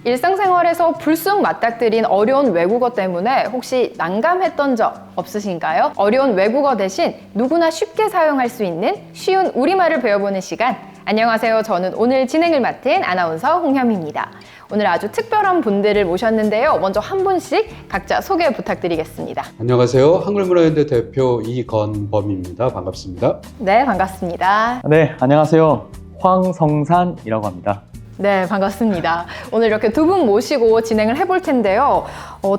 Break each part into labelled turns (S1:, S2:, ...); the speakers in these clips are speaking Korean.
S1: 일상생활에서 불쑥 맞닥뜨린 어려운 외국어 때문에 혹시 난감했던 적 없으신가요? 어려운 외국어 대신 누구나 쉽게 사용할 수 있는 쉬운 우리말을 배워보는 시간. 안녕하세요. 저는 오늘 진행을 맡은 아나운서 홍현미입니다. 오늘 아주 특별한 분들을 모셨는데요. 먼저 한 분씩 각자 소개 부탁드리겠습니다.
S2: 안녕하세요. 한글문화연대 대표 이건범입니다. 반갑습니다.
S1: 네, 반갑습니다.
S3: 네, 안녕하세요. 황성산이라고 합니다.
S1: 네, 반갑습니다. 오늘 이렇게 두 분 모시고 진행을 해볼 텐데요.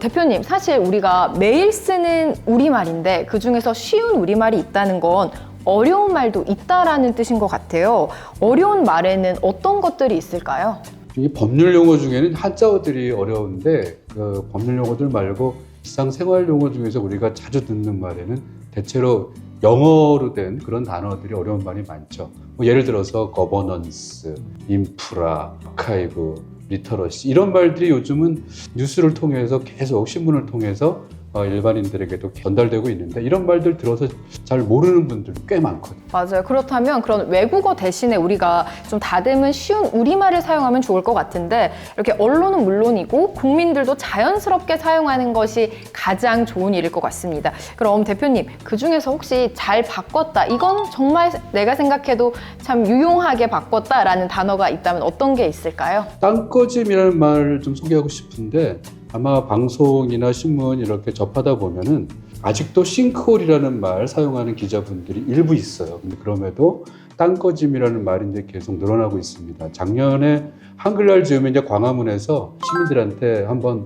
S1: 대표님, 사실 우리가 매일 쓰는 우리말인데 그중에서 쉬운 우리말이 있다는 건 어려운 말도 있다라는 뜻인 것 같아요. 어려운 말에는 어떤 것들이 있을까요?
S2: 이 법률 용어 중에는 한자어들이 어려운데 그 법률 용어들 말고 일상생활 용어 중에서 우리가 자주 듣는 말에는 대체로 영어로 된 그런 단어들이 어려운 말이 많죠. 뭐 예를 들어서 거버넌스, 인프라, 아카이브, 리터러시 이런 말들이 요즘은 뉴스를 통해서 계속 신문을 통해서 일반인들에게도 전달되고 있는데 이런 말들 들어서 잘 모르는 분들 꽤 많거든요.
S1: 맞아요. 그렇다면 그런 외국어 대신에 우리가 좀 다듬은 쉬운 우리말을 사용하면 좋을 것 같은데 이렇게 언론은 물론이고 국민들도 자연스럽게 사용하는 것이 가장 좋은 일일 것 같습니다. 그럼 대표님, 그중에서 혹시 잘 바꿨다, 이건 정말 내가 생각해도 참 유용하게 바꿨다라는 단어가 있다면 어떤 게 있을까요?
S2: 땅꺼짐이라는 말을 좀 소개하고 싶은데 아마 방송이나 신문 이렇게 접하다 보면은 아직도 싱크홀이라는 말 사용하는 기자분들이 일부 있어요. 근데 그럼에도 땅꺼짐이라는 말인데 계속 늘어나고 있습니다. 작년에 한글날 지으면 이제 광화문에서 시민들한테 한번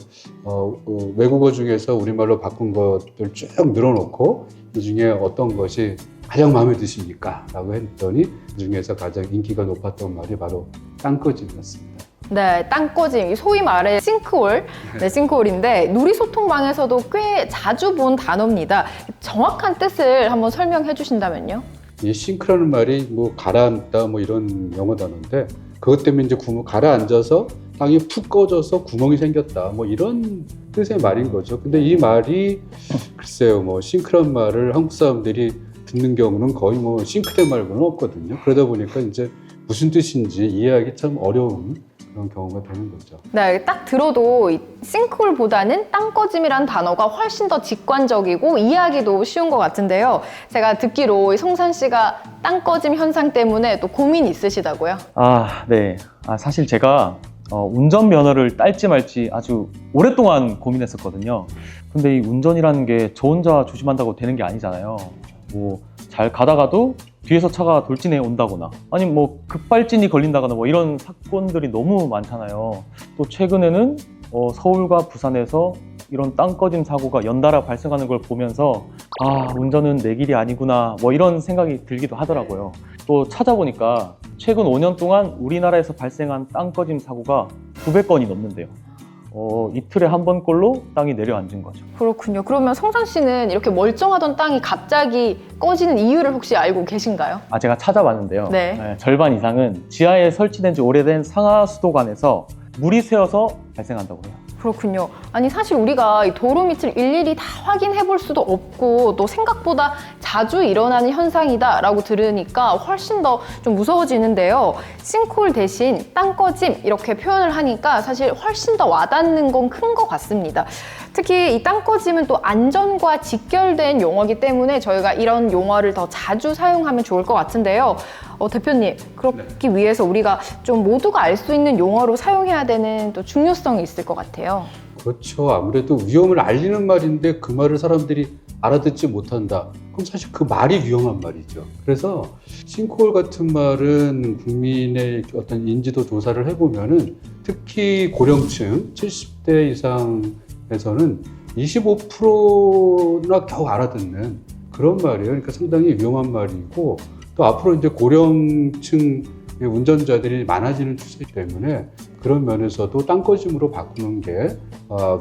S2: 외국어 중에서 우리말로 바꾼 것들 쭉 늘어놓고 그 중에 어떤 것이 가장 마음에 드십니까? 라고 했더니 그 중에서 가장 인기가 높았던 말이 바로 땅꺼짐이었습니다.
S1: 네, 땅꺼짐, 소위 말해 싱크홀, 네, 싱크홀인데 누리소통방에서도 꽤 자주 본 단어입니다. 정확한 뜻을 한번 설명해 주신다면요?
S2: 이 싱크라는 말이 뭐 가라앉다 뭐 이런 영어 단어인데 그것 때문에 이제 가라앉아서 땅이 푹 꺼져서 구멍이 생겼다 뭐 이런 뜻의 말인 거죠. 근데 이 말이 글쎄요, 뭐 싱크란 말을 한국 사람들이 듣는 경우는 거의 뭐 싱크대 말고는 없거든요. 그러다 보니까 이제 무슨 뜻인지 이해하기 참 어려운 그런 경우가 되는 거죠.
S1: 네, 딱 들어도 이 싱크홀보다는 땅꺼짐이라는 단어가 훨씬 더 직관적이고 이해하기도 쉬운 것 같은데요. 제가 듣기로 이 성산 씨가 땅꺼짐 현상 때문에 또 고민이 있으시다고요?
S3: 네. 사실 제가 운전면허를 딸지 말지 아주 오랫동안 고민했었거든요. 근데 이 운전이라는 게 저 혼자 조심한다고 되는 게 아니잖아요. 뭐 잘 가다가도 뒤에서 차가 돌진해 온다거나 아니면 뭐 급발진이 걸린다거나 뭐 이런 사건들이 너무 많잖아요. 또 최근에는 서울과 부산에서 이런 땅꺼짐 사고가 연달아 발생하는 걸 보면서 운전은 내 길이 아니구나 뭐 이런 생각이 들기도 하더라고요. 또 찾아보니까 최근 5년 동안 우리나라에서 발생한 땅꺼짐 사고가 900건이 넘는데요. 이틀에 한 번꼴로 땅이 내려앉은 거죠.
S1: 그렇군요. 그러면 성산 씨는 이렇게 멀쩡하던 땅이 갑자기 꺼지는 이유를 혹시 알고 계신가요?
S3: 제가 찾아봤는데요.
S1: 네.
S3: 절반 이상은 지하에 설치된 지 오래된 상하수도관에서 물이 새어서 발생한다고 해요.
S1: 그렇군요. 아니, 사실 우리가 이 도로 밑을 일일이 다 확인해 볼 수도 없고 또 생각보다 자주 일어나는 현상이다라고 들으니까 훨씬 더 좀 무서워지는데요. 싱크홀 대신 땅꺼짐 이렇게 표현을 하니까 사실 훨씬 더 와닿는 건 큰 것 같습니다. 특히 이 땅꺼짐은 또 안전과 직결된 용어이기 때문에 저희가 이런 용어를 더 자주 사용하면 좋을 것 같은데요. 대표님, 그렇기 위해서 우리가 좀 모두가 알 수 있는 용어로 사용해야 되는 또 중요성이 있을 것 같아요.
S2: 그렇죠. 아무래도 위험을 알리는 말인데 그 말을 사람들이 알아듣지 못한다. 그럼 사실 그 말이 위험한 말이죠. 그래서 싱크홀 같은 말은 국민의 어떤 인지도 조사를 해보면은 특히 고령층 70대 이상에서는 25%나 겨우 알아듣는 그런 말이에요. 그러니까 상당히 위험한 말이고 또 앞으로 이제 고령층 운전자들이 많아지는 추세이기 때문에 그런 면에서도 땅꺼짐으로 바꾸는 게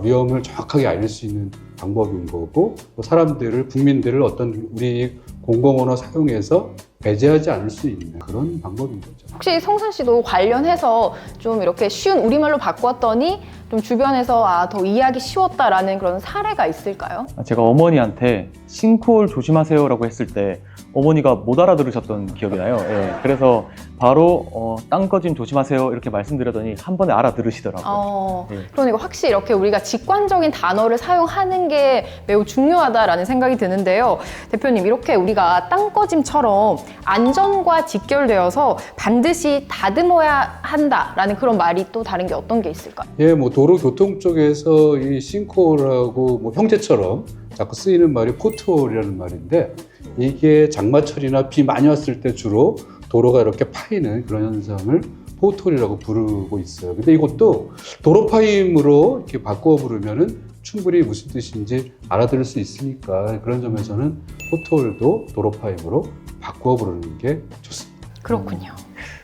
S2: 위험을 정확하게 알릴 수 있는 방법인 거고 또 사람들을, 국민들을 어떤 우리 공공언어 사용해서 배제하지 않을 수 있는 그런 방법인 거죠.
S1: 혹시 성산 씨도 관련해서 좀 이렇게 쉬운 우리말로 바꿨더니 좀 주변에서 더 이해하기 쉬웠다라는 그런 사례가 있을까요?
S3: 제가 어머니한테 싱크홀 조심하세요라고 했을 때 어머니가 못 알아들으셨던 기억이 나요. 예, 그래서 바로 땅꺼짐 조심하세요 이렇게 말씀드렸더니 한 번에 알아들으시더라고요. 예.
S1: 그러니까 확실히 이렇게 우리가 직관적인 단어를 사용하는 게 매우 중요하다라는 생각이 드는데요. 대표님, 이렇게 우리가 땅꺼짐처럼 안전과 직결되어서 반드시 다듬어야 한다라는 그런 말이 또 다른 게 어떤 게 있을까요?
S2: 예, 뭐 도로 교통 쪽에서 이 싱크홀하고 뭐 형제처럼 자꾸 쓰이는 말이 포트홀이라는 말인데, 이게 장마철이나 비 많이 왔을 때 주로 도로가 이렇게 파이는 그런 현상을 포트홀이라고 부르고 있어요. 근데 이것도 도로 파임으로 이렇게 바꾸어 부르면은 충분히 무슨 뜻인지 알아들을 수 있으니까, 그런 점에서는 포트홀도 도로 파임으로 바꾸어 부르는 게 좋습니다.
S1: 그렇군요.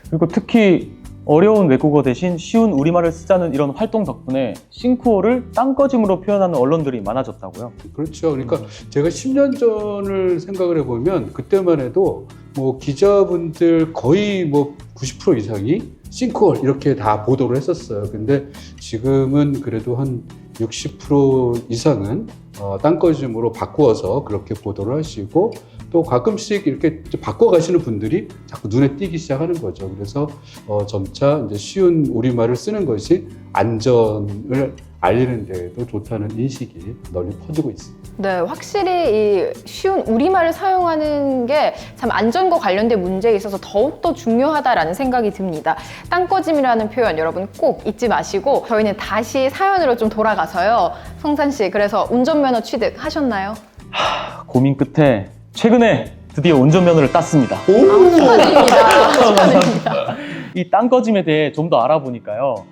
S3: 그리고 특히 어려운 외국어 대신 쉬운 우리말을 쓰자는 이런 활동 덕분에 싱크홀을 땅꺼짐으로 표현하는 언론들이 많아졌다고요.
S2: 그렇죠. 그러니까 제가 10년 전을 생각을 해보면 그때만 해도 뭐 기자분들 거의 뭐 90% 이상이 싱크홀 이렇게 다 보도를 했었어요. 근데 지금은 그래도 한 60% 이상은 땅꺼짐으로 바꾸어서 그렇게 보도를 하시고, 또 가끔씩 이렇게 바꿔 가시는 분들이 자꾸 눈에 띄기 시작하는 거죠. 그래서 점차 이제 쉬운 우리말을 쓰는 것이 안전을 알리는 데에도 좋다는 인식이 널리 퍼지고 있습니다.
S1: 네, 확실히 이 쉬운 우리말을 사용하는 게 참 안전과 관련된 문제에 있어서 더욱더 중요하다라는 생각이 듭니다. 땅꺼짐이라는 표현 여러분 꼭 잊지 마시고, 저희는 다시 사연으로 좀 돌아가서요. 성산 씨, 그래서 운전면허 취득하셨나요?
S3: 고민 끝에 최근에 드디어 운전면허를 땄습니다.
S1: 축하드립니다. 축하드립니다.
S3: 이 땅꺼짐에 대해 좀 더 알아보니까요.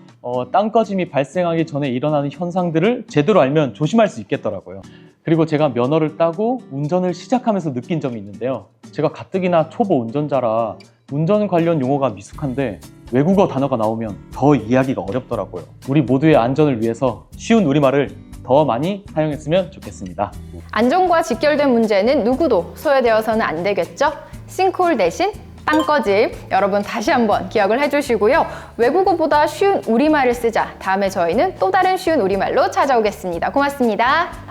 S3: 땅꺼짐이 발생하기 전에 일어나는 현상들을 제대로 알면 조심할 수 있겠더라고요. 그리고 제가 면허를 따고 운전을 시작하면서 느낀 점이 있는데요. 제가 가뜩이나 초보 운전자라 운전 관련 용어가 미숙한데 외국어 단어가 나오면 더 이해하기가 어렵더라고요. 우리 모두의 안전을 위해서 쉬운 우리말을 더 많이 사용했으면 좋겠습니다.
S1: 안전과 직결된 문제는 누구도 소외되어서는 안 되겠죠? 싱크홀 대신 땅꺼짐, 여러분 다시 한번 기억을 해주시고요. 외국어보다 쉬운 우리말을 쓰자. 다음에 저희는 또 다른 쉬운 우리말로 찾아오겠습니다. 고맙습니다.